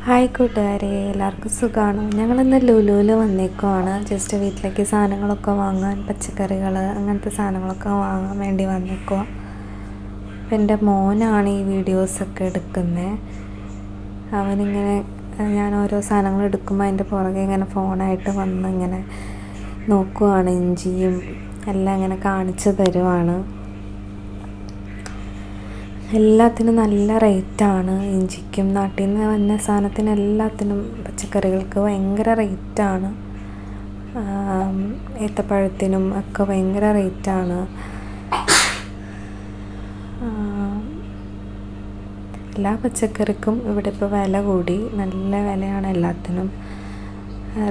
Hi കൂട്ടുകാരെ, എല്ലാവർക്കും സുഖമാണോ? ഞങ്ങളിന്ന് ലുലുവിൽ വന്നേക്കുവാണ്. ജസ്റ്റ് വീട്ടിലേക്ക് സാധനങ്ങളൊക്കെ വാങ്ങാൻ, പച്ചക്കറികൾ അങ്ങനത്തെ സാധനങ്ങളൊക്കെ വാങ്ങാൻ വേണ്ടി വന്നേക്കുക. അപ്പം എൻ്റെ മോനാണ് ഈ വീഡിയോസൊക്കെ എടുക്കുന്നത്. അവനിങ്ങനെ ഞാൻ ഓരോ സാധനങ്ങൾ എടുക്കുമ്പോൾ അതിൻ്റെ പുറകെ ഇങ്ങനെ ഫോണായിട്ട് വന്ന് ഇങ്ങനെ നോക്കുവാണ്. ഇഞ്ചിയും എല്ലാം ഇങ്ങനെ കാണിച്ചു തരുവാണ്. എല്ലാത്തിനും നല്ല റേറ്റാണ്. ഇഞ്ചിക്കും നാട്ടിൽ നിന്ന് വന്ന സാധനത്തിന് എല്ലാത്തിനും പച്ചക്കറികൾക്ക് ഭയങ്കര റേറ്റാണ്. ഏത്തപ്പഴത്തിനും ഒക്കെ ഭയങ്കര റേറ്റാണ്. എല്ലാ പച്ചക്കറിക്കും ഇവിടെ ഇപ്പോൾ വില കൂടി, നല്ല വിലയാണ് എല്ലാത്തിനും.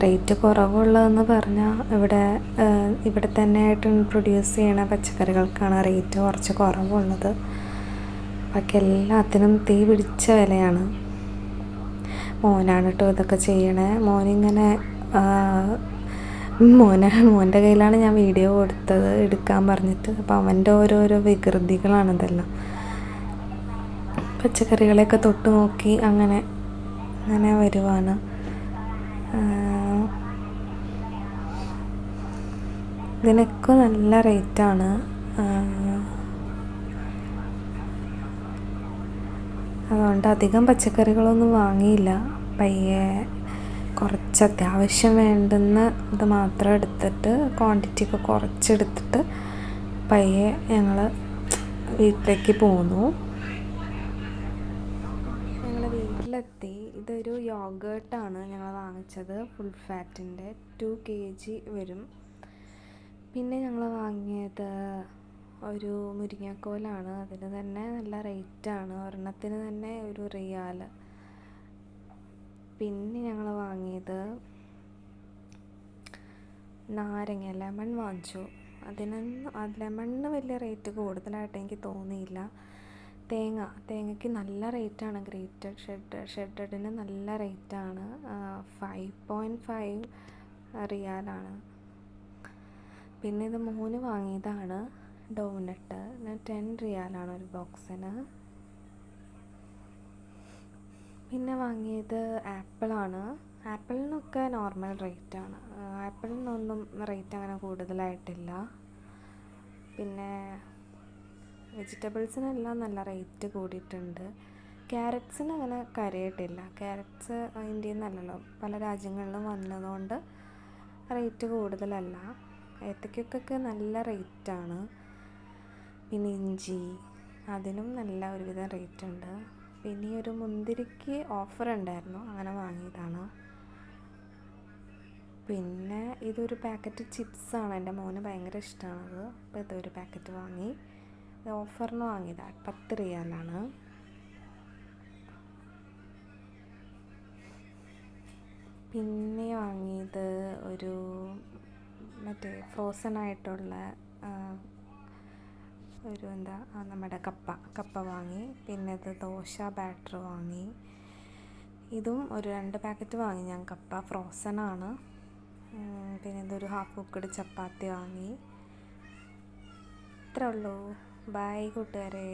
റേറ്റ് കുറവുള്ളതെന്ന് പറഞ്ഞാൽ ഇവിടെ തന്നെ ആയിട്ട് പ്രൊഡ്യൂസ് ചെയ്യണ പച്ചക്കറികൾക്കാണ് റേറ്റ് കുറച്ച് കുറവുള്ളത്. ബാക്കി എല്ലാത്തിനും തീ പിടിച്ച വിലയാണ്. മോനാണ് കേട്ടോ ഇതൊക്കെ ചെയ്യണേ. മോൻ്റെ കയ്യിലാണ് ഞാൻ വീഡിയോ കൊടുത്തത് എടുക്കാൻ പറഞ്ഞിട്ട്. അപ്പോൾ അവൻ്റെ ഓരോരോ വികൃതികളാണ് ഇതെല്ലാം. പച്ചക്കറികളെയൊക്കെ തൊട്ട് നോക്കി അങ്ങനെ വരുവാണ്. ഇതിനൊക്കെ നല്ല റേറ്റാണ്. അതുകൊണ്ട് അധികം പച്ചക്കറികളൊന്നും വാങ്ങിയില്ല. പയ്യെ കുറച്ച് അത്യാവശ്യം വേണ്ടുന്ന ഇത് മാത്രം എടുത്തിട്ട്, ക്വാണ്ടിറ്റി ഒക്കെ കുറച്ചെടുത്തിട്ട് പയ്യെ ഞങ്ങൾ വീട്ടിലേക്ക് പോന്നു. ഞങ്ങൾ വീട്ടിലെത്തി. ഇതൊരു യോഗേർട്ടാണ് ഞങ്ങൾ വാങ്ങിച്ചത്, ഫുൾ ഫാറ്റിൻ്റെ 2 kg വരും. പിന്നെ ഞങ്ങൾ വാങ്ങിയത് ഒരു മുരിങ്ങക്കോലാണ്. അതിന് തന്നെ നല്ല റേറ്റാണ്, ഒരെണ്ണത്തിന് തന്നെ 1 റിയാൽ. പിന്നെ ഞങ്ങൾ വാങ്ങിയത് നാരങ്ങ, ലെമൺ വാങ്ങിച്ചു. ലെമണിന് വലിയ റേറ്റ് കൂടുതലായിട്ട് എനിക്ക് തോന്നിയില്ല. തേങ്ങയ്ക്ക് നല്ല റേറ്റാണ്. ഷെഡഡിന് നല്ല റേറ്റാണ്. 5.5 റിയാലാണ്. പിന്നെ ഇത് മോന് വാങ്ങിയതാണ് ഡോനട്ട്. 10 റിയാലാണ് ഒരു ബോക്സിന്. പിന്നെ വാങ്ങിയത് ആപ്പിളാണ്. ആപ്പിളിനൊക്കെ നോർമൽ റേറ്റാണ്. ആപ്പിളിനൊന്നും റേറ്റ് അങ്ങനെ കൂടുതലായിട്ടില്ല. പിന്നെ വെജിറ്റബിൾസിനെല്ലാം നല്ല റേറ്റ് കൂടിയിട്ടുണ്ട്. ക്യാരറ്റ്സിന് അങ്ങനെ കാര്യമായിട്ടില്ല. ക്യാരറ്റ്സ് ഇന്ത്യയിൽ നിന്നല്ലല്ലോ, പല രാജ്യങ്ങളിലും വന്നതുകൊണ്ട് റേറ്റ് കൂടുതലല്ല. ഏത്തയ്ക്കൊക്കെ നല്ല റേറ്റാണ്. പിന്നെ ഇഞ്ചി, അതിനും നല്ല ഒരുവിധം റേറ്റ് ഉണ്ട്. പിന്നെ ഒരു മുന്തിരിക്ക് ഓഫർ ഉണ്ടായിരുന്നു, അങ്ങനെ വാങ്ങിയതാണ്. പിന്നെ ഇതൊരു പാക്കറ്റ് ചിപ്സാണ്. എൻ്റെ മോന് ഭയങ്കര ഇഷ്ടമാണത്. അപ്പോൾ ഇതൊരു പാക്കറ്റ് വാങ്ങി. ഓഫറിന് വാങ്ങിയതാണ്, 10 റിയാലാണ്. പിന്നെ വാങ്ങിയത് ഒരു മറ്റേ ഫ്രോസൺ ആയിട്ടുള്ള നമ്മുടെ കപ്പ വാങ്ങി. പിന്നെ ഇത് ദോശ ബാറ്റർ വാങ്ങി. ഇതും ഒരു 2 പാക്കറ്റ് വാങ്ങി ഞാൻ. കപ്പ ഫ്രോസണാണ്. പിന്നെ ഇതൊരു ഹാഫ് കുക്കഡ് ചപ്പാത്തി വാങ്ങി. ഇത്രേ ഉള്ളൂ. ബൈ കൂട്ടുകാരെ.